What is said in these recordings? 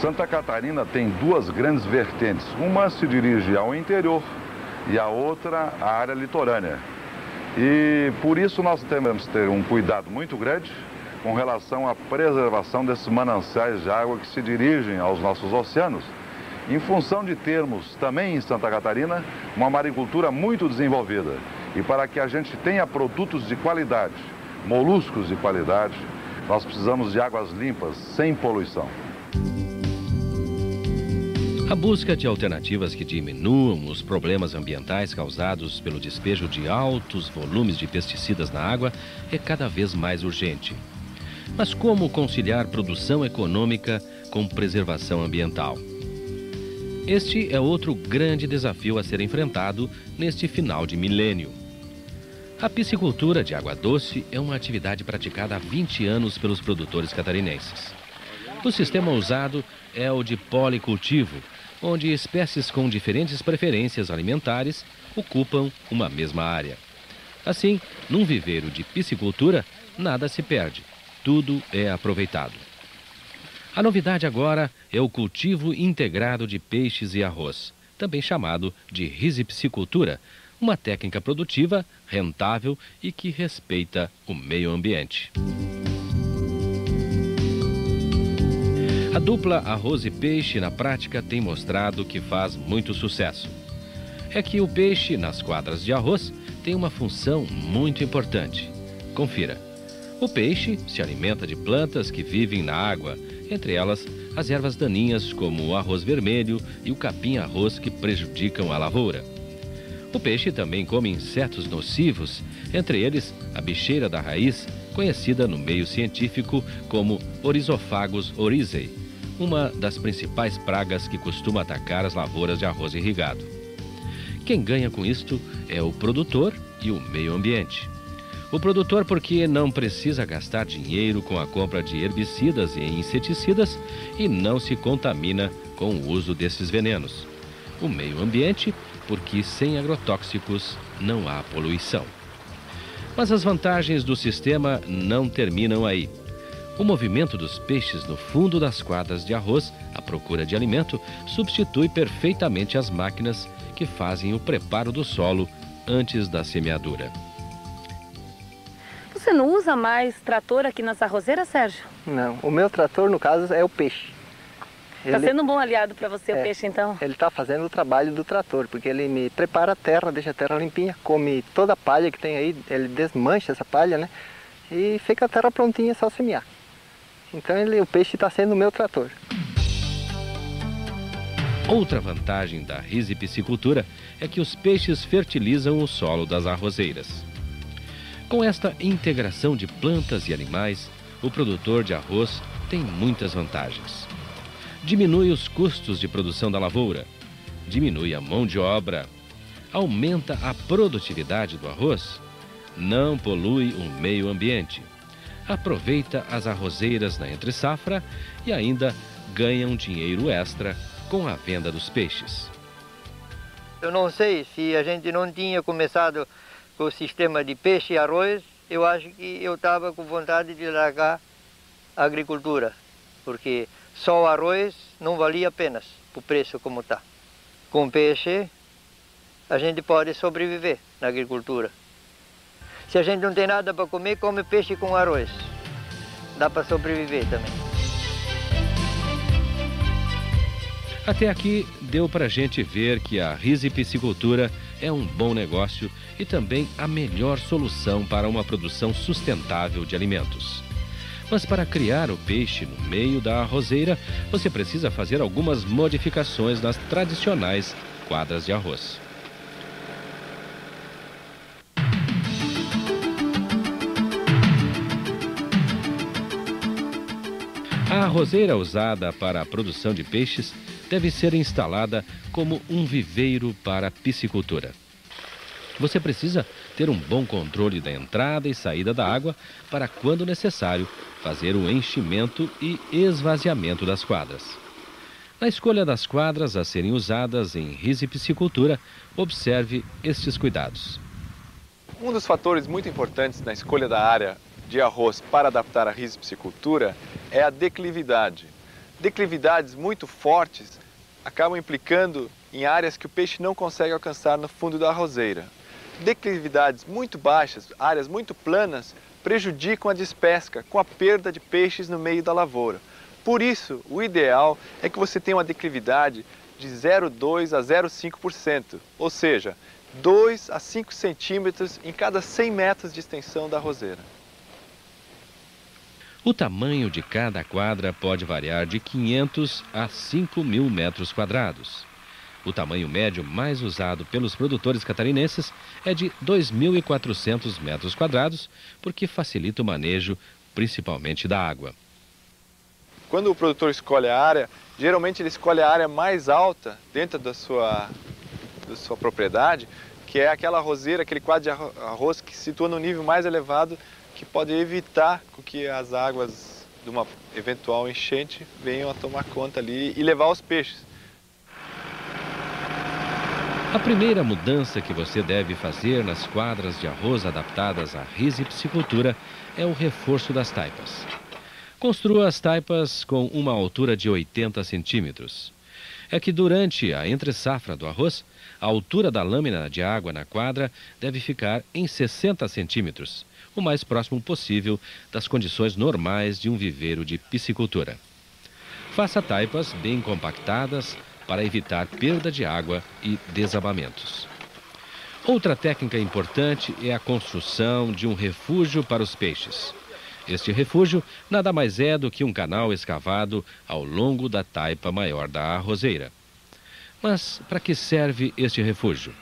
Santa Catarina tem duas grandes vertentes. Uma se dirige ao interior e a outra à área litorânea. E por isso nós temos que ter um cuidado muito grande com relação à preservação desses mananciais de água que se dirigem aos nossos oceanos, em função de termos também em Santa Catarina uma maricultura muito desenvolvida. E para que a gente tenha produtos de qualidade, moluscos de qualidade, nós precisamos de águas limpas, sem poluição. A busca de alternativas que diminuam os problemas ambientais causados pelo despejo de altos volumes de pesticidas na água é cada vez mais urgente. Mas como conciliar produção econômica com preservação ambiental? Este é outro grande desafio a ser enfrentado neste final de milênio. A piscicultura de água doce é uma atividade praticada há 20 anos pelos produtores catarinenses. O sistema usado é o de policultivo, onde espécies com diferentes preferências alimentares ocupam uma mesma área. Assim, num viveiro de piscicultura, nada se perde, tudo é aproveitado. A novidade agora é o cultivo integrado de peixes e arroz, também chamado de risipicicultura, uma técnica produtiva, rentável e que respeita o meio ambiente. A dupla arroz e peixe, na prática, tem mostrado que faz muito sucesso. É que o peixe, nas quadras de arroz, tem uma função muito importante. Confira. O peixe se alimenta de plantas que vivem na água, entre elas as ervas daninhas como o arroz vermelho e o capim-arroz que prejudicam a lavoura. O peixe também come insetos nocivos, entre eles a bicheira da raiz, conhecida no meio científico como Oryzophagus oryzae, uma das principais pragas que costuma atacar as lavouras de arroz irrigado. Quem ganha com isto é o produtor e o meio ambiente. O produtor porque não precisa gastar dinheiro com a compra de herbicidas e inseticidas e não se contamina com o uso desses venenos. O meio ambiente porque sem agrotóxicos não há poluição. Mas as vantagens do sistema não terminam aí. O movimento dos peixes no fundo das quadras de arroz, à procura de alimento, substitui perfeitamente as máquinas que fazem o preparo do solo antes da semeadura. Você não usa mais trator aqui nas arrozeiras, Sérgio? Não, o meu trator, no caso, é o peixe. Está sendo um bom aliado para você, o peixe, então? Ele está fazendo o trabalho do trator, porque ele me prepara a terra, deixa a terra limpinha, come toda a palha que tem aí, ele desmancha essa palha, né? E fica a terra prontinha, é só semear. Então o peixe está sendo o meu trator. Outra vantagem da risipicicultura é que os peixes fertilizam o solo das arrozeiras. Com esta integração de plantas e animais, o produtor de arroz tem muitas vantagens. Diminui os custos de produção da lavoura, diminui a mão de obra, aumenta a produtividade do arroz, não polui o meio ambiente, aproveita as arrozeiras na entre-safra e ainda ganha um dinheiro extra com a venda dos peixes. Eu não sei se a gente não tinha começado com o sistema de peixe e arroz, eu acho que eu estava com vontade de largar a agricultura, porque só o arroz não valia a pena o preço como está. Com peixe, a gente pode sobreviver na agricultura. Se a gente não tem nada para comer, come peixe com arroz. Dá para sobreviver também. Até aqui deu para a gente ver que a risipicicultura é um bom negócio e também a melhor solução para uma produção sustentável de alimentos. Mas para criar o peixe no meio da arrozeira, você precisa fazer algumas modificações nas tradicionais quadras de arroz. A arrozeira usada para a produção de peixes deve ser instalada como um viveiro para a piscicultura. Você precisa ter um bom controle da entrada e saída da água para, quando necessário, fazer o enchimento e esvaziamento das quadras. Na escolha das quadras a serem usadas em risipicicultura, observe estes cuidados. Um dos fatores muito importantes na escolha da área de arroz para adaptar a risipicicultura é a declividade. declividades muito fortes acabam implicando em áreas que o peixe não consegue alcançar no fundo da arrozeira. Declividades muito baixas, áreas muito planas, prejudicam a despesca, com a perda de peixes no meio da lavoura. Por isso, o ideal é que você tenha uma declividade de 0,2 a 0,5%, ou seja, 2 a 5 centímetros em cada 100 metros de extensão da arrozeira. O tamanho de cada quadra pode variar de 500 a 5.000 metros quadrados. O tamanho médio mais usado pelos produtores catarinenses é de 2.400 metros quadrados, porque facilita o manejo, principalmente da água. Quando o produtor escolhe a área, geralmente ele escolhe a área mais alta dentro da sua propriedade, que é aquela arrozeira, aquele quadro de arroz que se situa no nível mais elevado, que pode evitar que as águas de uma eventual enchente venham a tomar conta ali e levar os peixes. A primeira mudança que você deve fazer nas quadras de arroz adaptadas à risipsicultura é o reforço das taipas. Construa as taipas com uma altura de 80 centímetros. É que durante a entre-safra do arroz, a altura da lâmina de água na quadra deve ficar em 60 centímetros, o mais próximo possível das condições normais de um viveiro de piscicultura. Faça taipas bem compactadas para evitar perda de água e desabamentos. Outra técnica importante é a construção de um refúgio para os peixes. Este refúgio nada mais é do que um canal escavado ao longo da taipa maior da arrozeira. Mas para que serve este refúgio?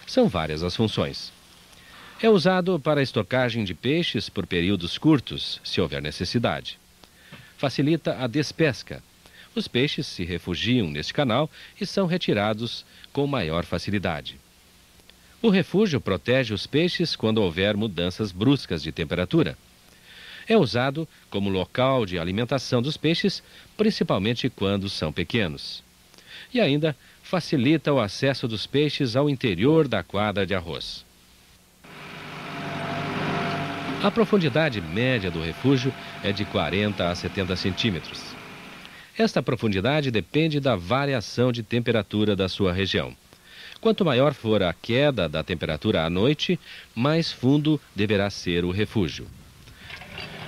São várias as funções. É usado para a estocagem de peixes por períodos curtos, se houver necessidade. Facilita a despesca. Os peixes se refugiam neste canal e são retirados com maior facilidade. O refúgio protege os peixes quando houver mudanças bruscas de temperatura. É usado como local de alimentação dos peixes, principalmente quando são pequenos. E ainda facilita o acesso dos peixes ao interior da quadra de arroz. A profundidade média do refúgio é de 40 a 70 centímetros. Esta profundidade depende da variação de temperatura da sua região. Quanto maior for a queda da temperatura à noite, mais fundo deverá ser o refúgio.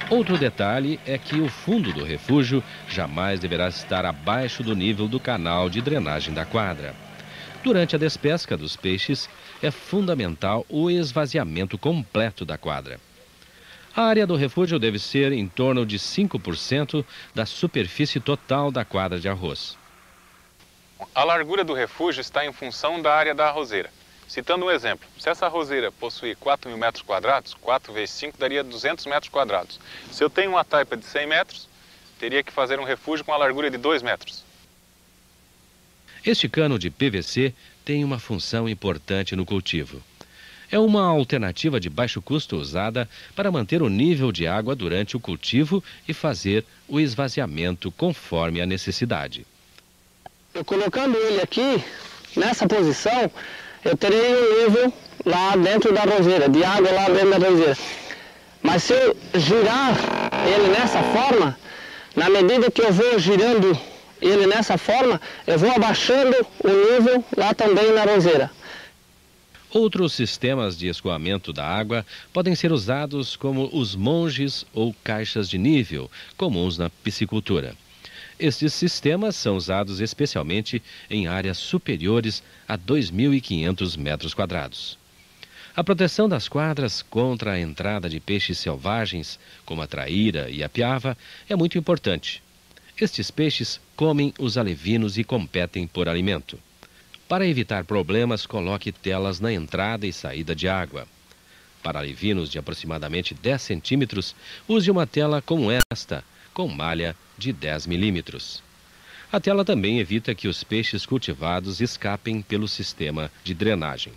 Outro detalhe é que o fundo do refúgio jamais deverá estar abaixo do nível do canal de drenagem da quadra. Durante a despesca dos peixes, é fundamental o esvaziamento completo da quadra. A área do refúgio deve ser em torno de 5% da superfície total da quadra de arroz. A largura do refúgio está em função da área da arrozeira. Citando um exemplo, se essa arrozeira possui 4.000 metros quadrados, 4 vezes 5 daria 200 metros quadrados. Se eu tenho uma taipa de 100 metros, teria que fazer um refúgio com a largura de 2 metros. Este cano de PVC tem uma função importante no cultivo. É uma alternativa de baixo custo usada para manter o nível de água durante o cultivo e fazer o esvaziamento conforme a necessidade. Eu colocando ele aqui, nessa posição, eu terei um nível lá dentro da arrozeira, de água lá dentro da arrozeira. Mas se eu girar ele nessa forma, na medida que eu vou girando ele nessa forma, eu vou abaixando o nível lá também na arrozeira. Outros sistemas de escoamento da água podem ser usados como os monges ou caixas de nível, comuns na piscicultura. Estes sistemas são usados especialmente em áreas superiores a 2.500 metros quadrados. A proteção das quadras contra a entrada de peixes selvagens, como a traíra e a piava, é muito importante. Estes peixes comem os alevinos e competem por alimento. Para evitar problemas, coloque telas na entrada e saída de água. Para alevinos de aproximadamente 10 centímetros, use uma tela como esta, com malha de 10 milímetros. A tela também evita que os peixes cultivados escapem pelo sistema de drenagem.